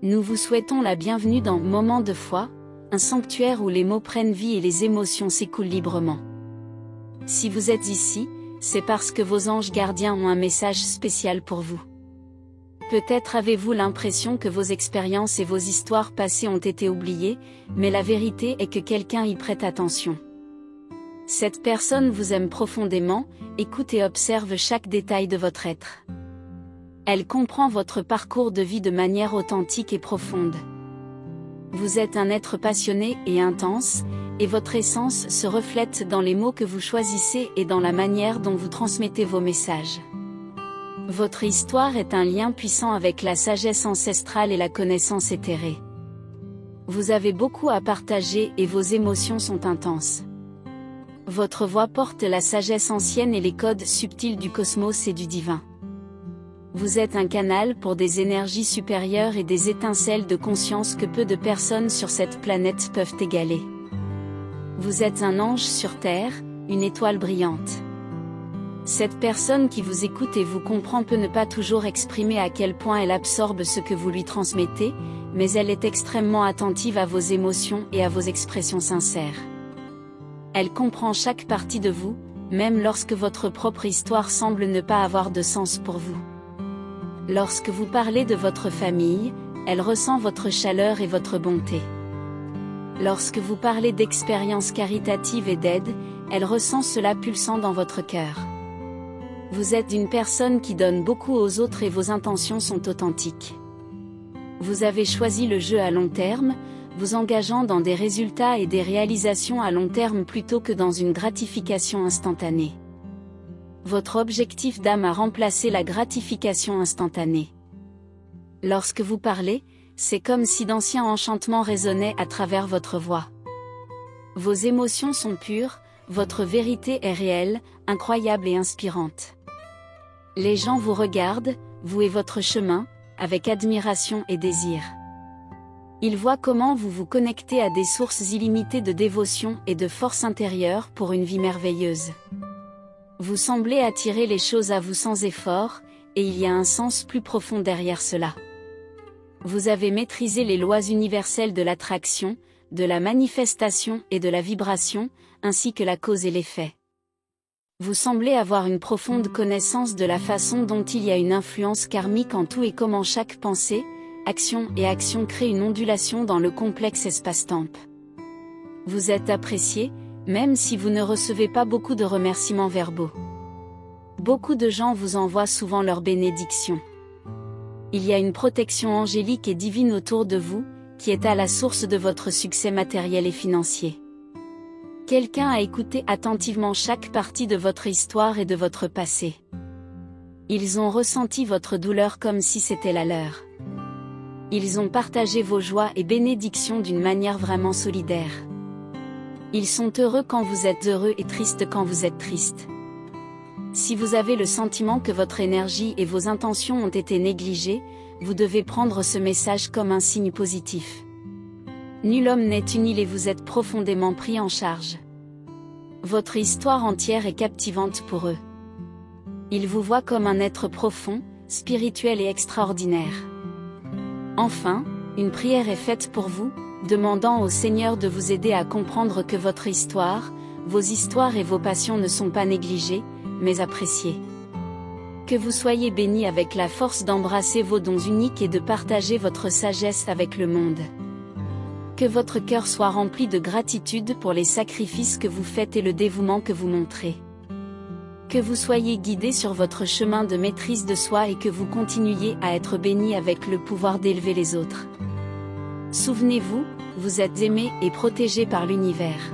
Nous vous souhaitons la bienvenue dans Moment de foi, un sanctuaire où les mots prennent vie et les émotions s'écoulent librement. Si vous êtes ici, c'est parce que vos anges gardiens ont un message spécial pour vous. Peut-être avez-vous l'impression que vos expériences et vos histoires passées ont été oubliées, mais la vérité est que quelqu'un y prête attention. Cette personne vous aime profondément, écoute et observe chaque détail de votre être. Elle comprend votre parcours de vie de manière authentique et profonde. Vous êtes un être passionné et intense, et votre essence se reflète dans les mots que vous choisissez et dans la manière dont vous transmettez vos messages. Votre histoire est un lien puissant avec la sagesse ancestrale et la connaissance éthérée. Vous avez beaucoup à partager et vos émotions sont intenses. Votre voix porte la sagesse ancienne et les codes subtils du cosmos et du divin. Vous êtes un canal pour des énergies supérieures et des étincelles de conscience que peu de personnes sur cette planète peuvent égaler. Vous êtes un ange sur Terre, une étoile brillante. Cette personne qui vous écoute et vous comprend peut ne pas toujours exprimer à quel point elle absorbe ce que vous lui transmettez, mais elle est extrêmement attentive à vos émotions et à vos expressions sincères. Elle comprend chaque partie de vous, même lorsque votre propre histoire semble ne pas avoir de sens pour vous. Lorsque vous parlez de votre famille, elle ressent votre chaleur et votre bonté. Lorsque vous parlez d'expériences caritatives et d'aide, elle ressent cela pulsant dans votre cœur. Vous êtes une personne qui donne beaucoup aux autres et vos intentions sont authentiques. Vous avez choisi le jeu à long terme, vous engageant dans des résultats et des réalisations à long terme plutôt que dans une gratification instantanée. Votre objectif d'âme a remplacé la gratification instantanée. Lorsque vous parlez, c'est comme si d'anciens enchantements résonnaient à travers votre voix. Vos émotions sont pures, votre vérité est réelle, incroyable et inspirante. Les gens vous regardent, vous et votre chemin, avec admiration et désir. Ils voient comment vous vous connectez à des sources illimitées de dévotion et de force intérieure pour une vie merveilleuse. Vous semblez attirer les choses à vous sans effort, et il y a un sens plus profond derrière cela. Vous avez maîtrisé les lois universelles de l'attraction, de la manifestation et de la vibration, ainsi que la cause et l'effet. Vous semblez avoir une profonde connaissance de la façon dont il y a une influence karmique en tout et comment chaque pensée, action et action crée une ondulation dans le complexe espace-temps. Vous êtes apprécié, même si vous ne recevez pas beaucoup de remerciements verbaux. Beaucoup de gens vous envoient souvent leurs bénédictions. Il y a une protection angélique et divine autour de vous, qui est à la source de votre succès matériel et financier. Quelqu'un a écouté attentivement chaque partie de votre histoire et de votre passé. Ils ont ressenti votre douleur comme si c'était la leur. Ils ont partagé vos joies et bénédictions d'une manière vraiment solidaire. Ils sont heureux quand vous êtes heureux et tristes quand vous êtes triste. Si vous avez le sentiment que votre énergie et vos intentions ont été négligées, vous devez prendre ce message comme un signe positif. Nul homme n'est une île et vous êtes profondément pris en charge. Votre histoire entière est captivante pour eux. Ils vous voient comme un être profond, spirituel et extraordinaire. Enfin, une prière est faite pour vous, demandant au Seigneur de vous aider à comprendre que votre histoire, vos histoires et vos passions ne sont pas négligées, mais appréciées. Que vous soyez bénis avec la force d'embrasser vos dons uniques et de partager votre sagesse avec le monde. Que votre cœur soit rempli de gratitude pour les sacrifices que vous faites et le dévouement que vous montrez. Que vous soyez guidés sur votre chemin de maîtrise de soi et que vous continuiez à être bénis avec le pouvoir d'élever les autres. Souvenez-vous, vous êtes aimés et protégés par l'univers.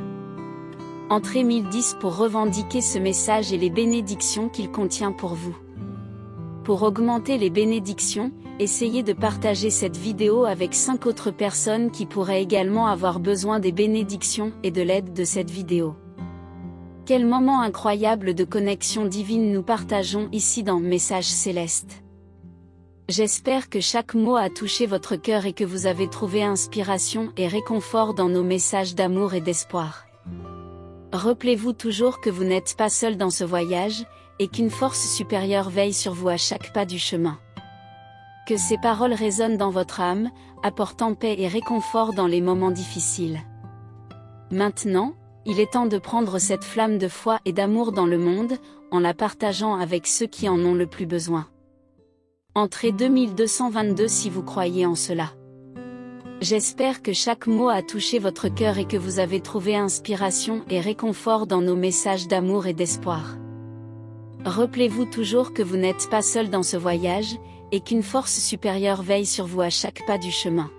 Entrez 1010 pour revendiquer ce message et les bénédictions qu'il contient pour vous. Pour augmenter les bénédictions, essayez de partager cette vidéo avec 5 autres personnes qui pourraient également avoir besoin des bénédictions et de l'aide de cette vidéo. Quel moment incroyable de connexion divine nous partageons ici dans Message Céleste. J'espère que chaque mot a touché votre cœur et que vous avez trouvé inspiration et réconfort dans nos messages d'amour et d'espoir. Rappelez-vous toujours que vous n'êtes pas seul dans ce voyage, et qu'une force supérieure veille sur vous à chaque pas du chemin. Que ces paroles résonnent dans votre âme, apportant paix et réconfort dans les moments difficiles. Maintenant, il est temps de prendre cette flamme de foi et d'amour dans le monde, en la partageant avec ceux qui en ont le plus besoin. Entrée 2222 si vous croyez en cela. J'espère que chaque mot a touché votre cœur et que vous avez trouvé inspiration et réconfort dans nos messages d'amour et d'espoir. Rappelez-vous toujours que vous n'êtes pas seul dans ce voyage, et qu'une force supérieure veille sur vous à chaque pas du chemin.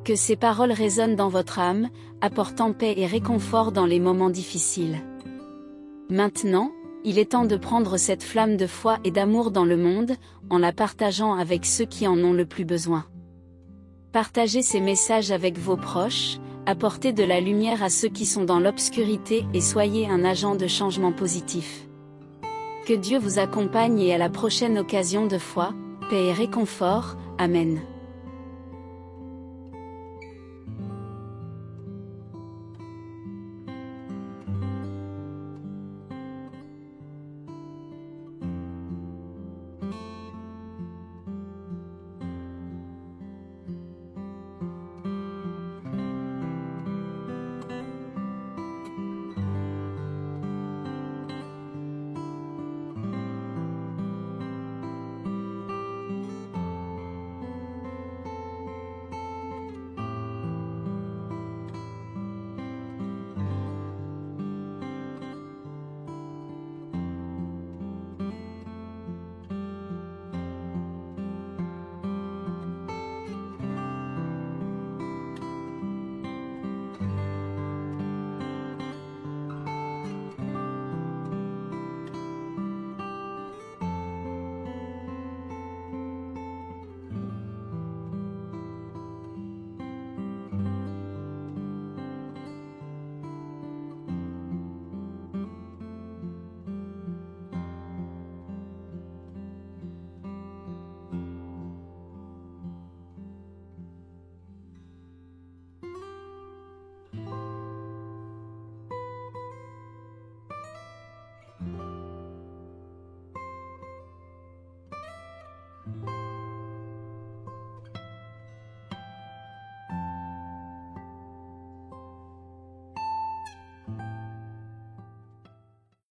Que ces paroles résonnent dans votre âme, apportant paix et réconfort dans les moments difficiles. Maintenant, il est temps de prendre cette flamme de foi et d'amour dans le monde, en la partageant avec ceux qui en ont le plus besoin. Partagez ces messages avec vos proches, apportez de la lumière à ceux qui sont dans l'obscurité et soyez un agent de changement positif. Que Dieu vous accompagne et à la prochaine occasion de foi, paix et réconfort, Amen.